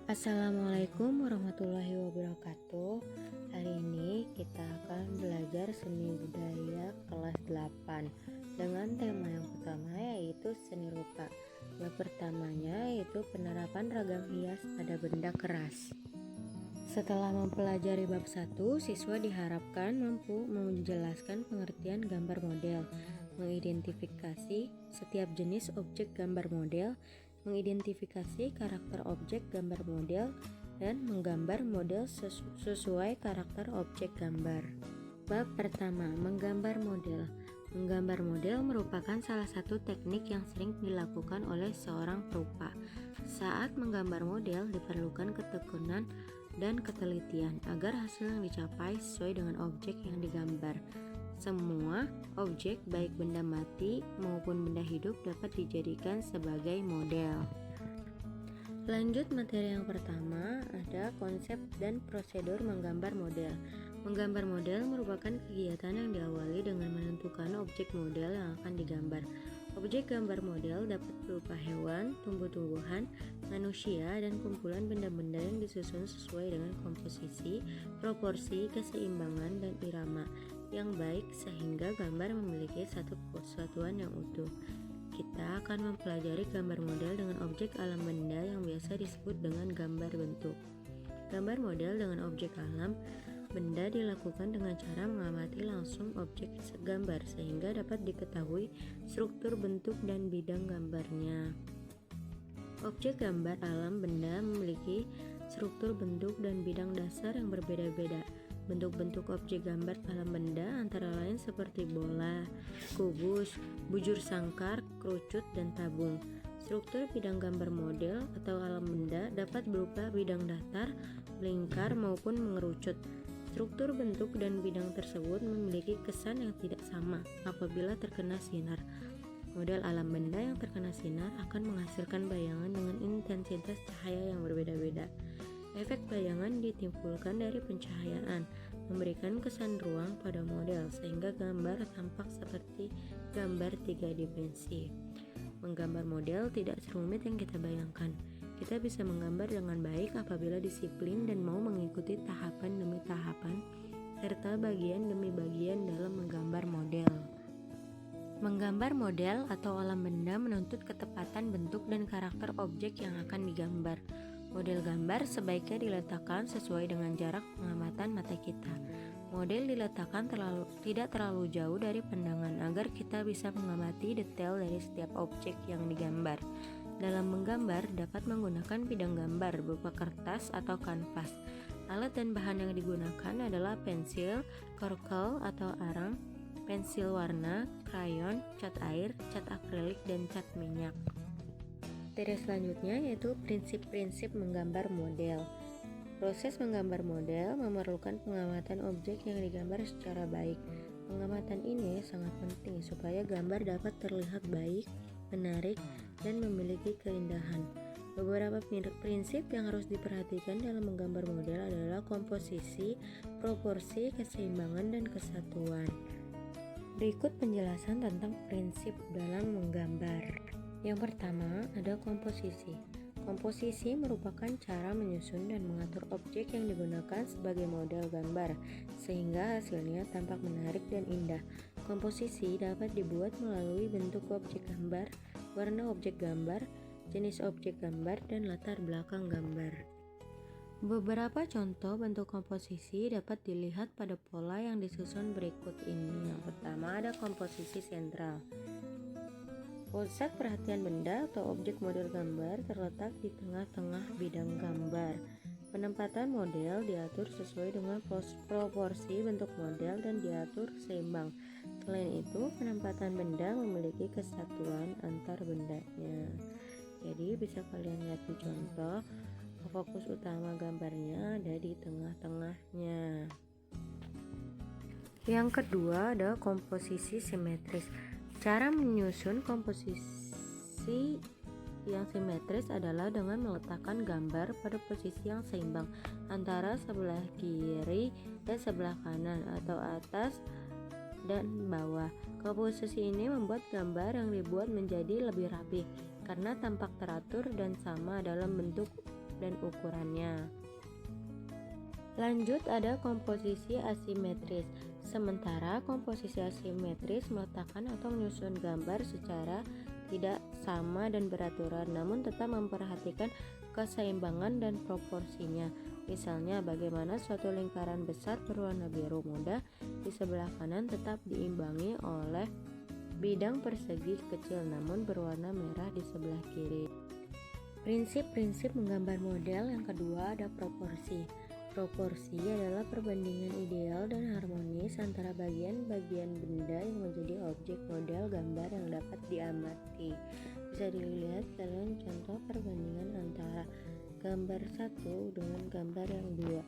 Assalamualaikum warahmatullahi wabarakatuh. Hari ini kita akan belajar seni budaya kelas 8 dengan tema yang pertama yaitu seni rupa. Yang pertamanya yaitu penerapan ragam hias pada benda keras. Setelah mempelajari bab 1, siswa diharapkan mampu menjelaskan pengertian gambar model, mengidentifikasi setiap jenis objek gambar model, mengidentifikasi karakter objek gambar model, dan menggambar model sesuai karakter objek gambar. Bab pertama, menggambar model. Menggambar model merupakan salah satu teknik yang sering dilakukan oleh seorang perupa. Saat menggambar model diperlukan ketekunan dan ketelitian agar hasil yang dicapai sesuai dengan objek yang digambar. Semua objek baik benda mati maupun benda hidup dapat dijadikan sebagai model. Lanjut materi yang pertama, ada konsep dan prosedur menggambar model. Menggambar model merupakan kegiatan yang diawali dengan menentukan objek model yang akan digambar. Objek gambar model dapat berupa hewan, tumbuh-tumbuhan, manusia, dan kumpulan benda-benda yang disusun sesuai dengan komposisi, proporsi, keseimbangan, dan irama yang baik sehingga gambar memiliki satu kesatuan yang utuh. Kita akan mempelajari gambar model dengan objek alam benda yang biasa disebut dengan gambar bentuk. Gambar model dengan objek alam benda dilakukan dengan cara mengamati langsung objek gambar sehingga dapat diketahui struktur bentuk dan bidang gambarnya. Objek gambar alam benda memiliki struktur bentuk dan bidang dasar yang berbeda-beda. Bentuk-bentuk objek gambar alam benda antara lain seperti bola, kubus, bujur sangkar, kerucut, dan tabung. Struktur bidang gambar model atau alam benda dapat berupa bidang datar, melingkar, maupun mengerucut. Struktur bentuk dan bidang tersebut memiliki kesan yang tidak sama apabila terkena sinar. Model alam benda yang terkena sinar akan menghasilkan bayangan dengan intensitas cahaya yang berbeda-beda. Efek bayangan ditimbulkan dari pencahayaan, memberikan kesan ruang pada model sehingga gambar tampak seperti gambar 3 dimensi. Menggambar model tidak serumit yang kita bayangkan. Kita bisa menggambar dengan baik apabila disiplin dan mau mengikuti tahapan demi tahapan serta bagian demi bagian dalam menggambar model. Menggambar model atau alam benda menuntut ketepatan bentuk dan karakter objek yang akan digambar. Model gambar sebaiknya diletakkan sesuai dengan jarak pengamatan mata kita. Model diletakkan tidak terlalu jauh dari pandangan agar kita bisa mengamati detail dari setiap objek yang digambar. Dalam menggambar dapat menggunakan bidang gambar berupa kertas atau kanvas. Alat dan bahan yang digunakan adalah pensil, korkel atau arang, pensil warna, krayon, cat air, cat akrilik, dan cat minyak. Materi selanjutnya yaitu prinsip-prinsip menggambar model. Proses menggambar model memerlukan pengamatan objek yang digambar secara baik. Pengamatan ini sangat penting supaya gambar dapat terlihat baik, menarik, dan memiliki keindahan. Beberapa prinsip yang harus diperhatikan dalam menggambar model adalah komposisi, proporsi, keseimbangan, dan kesatuan. Berikut penjelasan tentang prinsip dalam menggambar. Yang pertama, ada komposisi. Komposisi merupakan cara menyusun dan mengatur objek yang digunakan sebagai model gambar, sehingga hasilnya tampak menarik dan indah. Komposisi dapat dibuat melalui bentuk objek gambar, warna objek gambar, jenis objek gambar, dan latar belakang gambar. Beberapa contoh bentuk komposisi dapat dilihat pada pola yang disusun berikut ini. Yang pertama ada komposisi sentral. Pusat perhatian benda atau objek model gambar terletak di tengah-tengah bidang gambar. Penempatan model diatur sesuai dengan proporsi bentuk model dan diatur seimbang. Selain itu, penempatan benda memiliki kesatuan antar bendanya. Jadi bisa kalian lihat di contoh, fokus utama gambarnya ada di tengah-tengahnya. Yang kedua ada komposisi simetris. Cara menyusun komposisi yang simetris adalah dengan meletakkan gambar pada posisi yang seimbang antara sebelah kiri dan sebelah kanan atau atas dan bawah. Komposisi ini membuat gambar yang dibuat menjadi lebih rapi karena tampak teratur dan sama dalam bentuk dan ukurannya. Lanjut, ada komposisi asimetris. Sementara komposisi asimetris meletakkan atau menyusun gambar secara tidak sama dan beraturan, namun tetap memperhatikan keseimbangan dan proporsinya. Misalnya, bagaimana suatu lingkaran besar berwarna biru muda di sebelah kanan tetap diimbangi oleh bidang persegi kecil namun berwarna merah di sebelah kiri. Prinsip-prinsip menggambar model yang kedua ada proporsi. Proporsi adalah perbandingan ideal dan harmonis antara bagian-bagian benda yang menjadi objek model gambar yang dapat diamati. Bisa dilihat dalam contoh perbandingan antara gambar satu dengan gambar yang dua.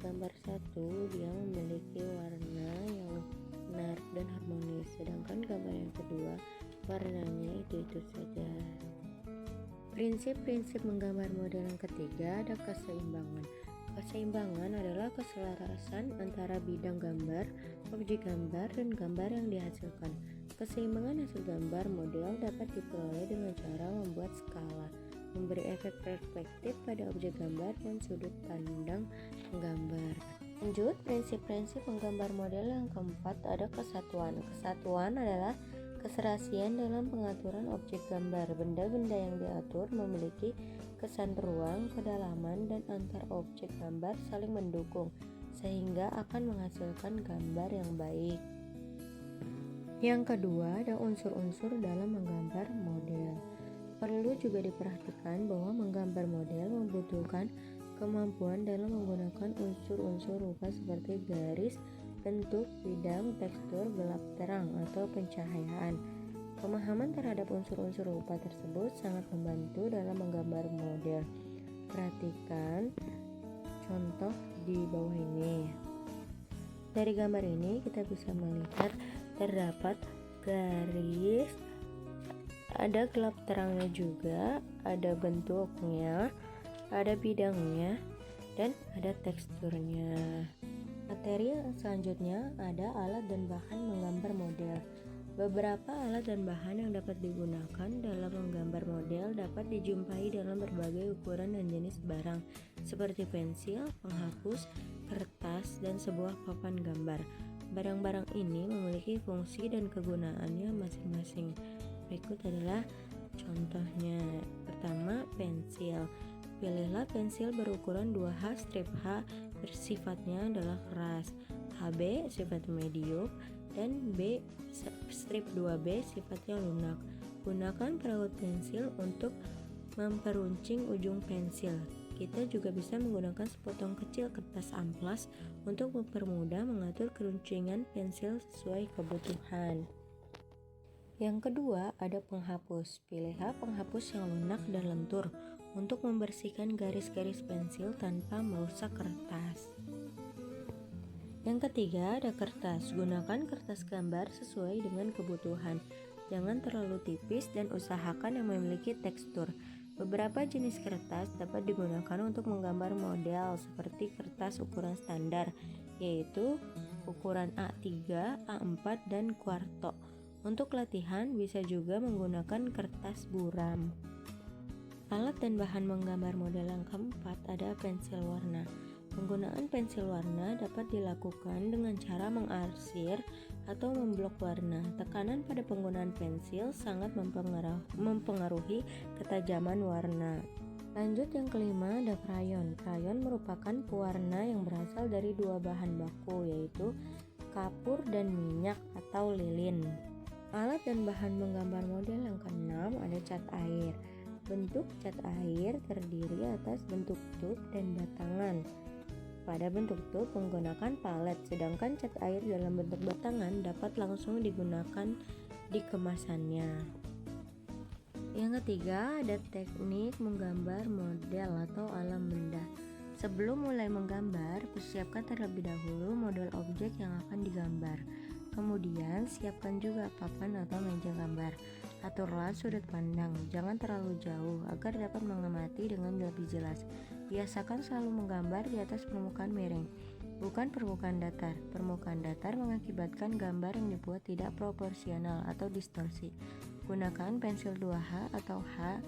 Gambar satu dia memiliki warna yang menarik dan harmonis, sedangkan gambar yang kedua warnanya itu saja. Prinsip-prinsip menggambar model yang ketiga ada keseimbangan. Keseimbangan adalah keselarasan antara bidang gambar, objek gambar, dan gambar yang dihasilkan. Keseimbangan hasil gambar model dapat diperoleh dengan cara membuat skala, memberi efek perspektif pada objek gambar dan sudut pandang penggambar. Lanjut, prinsip-prinsip menggambar model yang keempat ada kesatuan. Kesatuan adalah keserasian dalam pengaturan objek gambar. Benda-benda yang diatur memiliki kesan ruang, kedalaman, dan antar objek gambar saling mendukung, sehingga akan menghasilkan gambar yang baik. Yang kedua, ada unsur-unsur dalam menggambar model. Perlu juga diperhatikan bahwa menggambar model membutuhkan kemampuan dalam menggunakan unsur-unsur rupa seperti garis, bentuk, bidang, tekstur, gelap terang, atau pencahayaan. Pemahaman terhadap unsur-unsur rupa tersebut sangat membantu dalam menggambar model. Perhatikan contoh di bawah ini. Dari gambar ini kita bisa melihat terdapat garis, ada gelap terangnya juga, ada bentuknya, ada bidangnya, dan ada teksturnya. Materi selanjutnya ada alat dan bahan menggambar model. Beberapa alat dan bahan yang dapat digunakan dalam menggambar model dapat dijumpai dalam berbagai ukuran dan jenis barang, seperti pensil, penghapus, kertas, dan sebuah papan gambar. Barang-barang ini memiliki fungsi dan kegunaannya masing-masing. Berikut adalah contohnya. Pertama, pensil. Pilihlah pensil berukuran 2H strip H bersifatnya adalah keras, HB sifatnya medium, dan B strip 2B sifatnya lunak. Gunakan peraut pensil untuk memperuncing ujung pensil. Kita juga bisa menggunakan sepotong kecil kertas amplas untuk mempermudah mengatur keruncingan pensil sesuai kebutuhan. Yang kedua, ada penghapus. Pilihlah penghapus yang lunak dan lentur untuk membersihkan garis-garis pensil tanpa merusak kertas. Yang ketiga, ada kertas. Gunakan kertas gambar sesuai dengan kebutuhan. Jangan terlalu tipis dan usahakan yang memiliki tekstur. Beberapa jenis kertas dapat digunakan untuk menggambar model seperti kertas ukuran standar, yaitu ukuran A3, A4, dan kuarto. Untuk latihan bisa juga menggunakan kertas buram. Alat dan bahan menggambar model yang keempat ada pensil warna. Penggunaan pensil warna dapat dilakukan dengan cara mengarsir atau memblok warna. Tekanan pada penggunaan pensil sangat mempengaruhi ketajaman warna. Lanjut, yang kelima ada krayon. Krayon merupakan pewarna yang berasal dari dua bahan baku, yaitu kapur dan minyak atau lilin. Alat dan bahan menggambar model yang keenam ada cat air. Bentuk cat air terdiri atas bentuk tub dan batangan. Pada bentuk tub menggunakan palet, sedangkan cat air dalam bentuk batangan dapat langsung digunakan di kemasannya. Yang ketiga ada teknik menggambar model atau alam benda. Sebelum mulai menggambar, persiapkan terlebih dahulu model objek yang akan digambar. Kemudian siapkan juga papan atau meja gambar. Aturlah sudut pandang, jangan terlalu jauh agar dapat mengamati dengan lebih jelas. Biasakan selalu menggambar di atas permukaan miring, bukan permukaan datar. Permukaan datar mengakibatkan gambar yang dibuat tidak proporsional atau distorsi. Gunakan pensil 2H atau H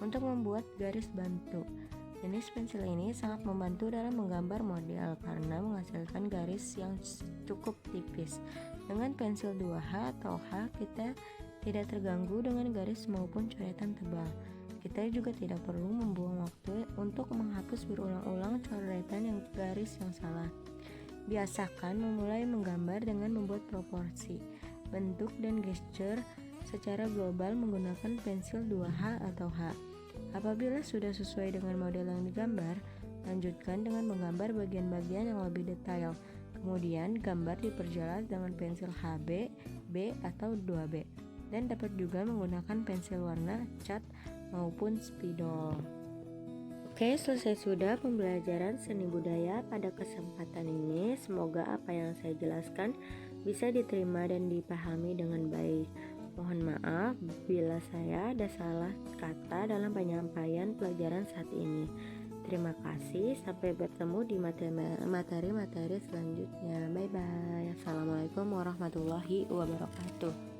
untuk membuat garis bantu. Jenis pensil ini sangat membantu dalam menggambar model karena menghasilkan garis yang cukup tipis. Dengan pensil 2H atau H, kita tidak terganggu dengan garis maupun coretan tebal. Kita juga tidak perlu membuang waktu untuk menghapus berulang-ulang coretan yang garis yang salah. Biasakan memulai menggambar dengan membuat proporsi, bentuk, dan gesture secara global menggunakan pensil 2H atau H. Apabila sudah sesuai dengan model yang digambar, lanjutkan dengan menggambar bagian-bagian yang lebih detail. Kemudian, gambar diperjelas dengan pensil HB, B, atau 2B. Dan dapat juga menggunakan pensil warna, cat, maupun spidol. Oke, selesai sudah pembelajaran seni budaya pada kesempatan ini. Semoga apa yang saya jelaskan bisa diterima dan dipahami dengan baik. Mohon maaf bila saya ada salah kata dalam penyampaian pelajaran saat ini. Terima kasih, sampai bertemu di materi-materi selanjutnya. Bye-bye. Assalamualaikum warahmatullahi wabarakatuh.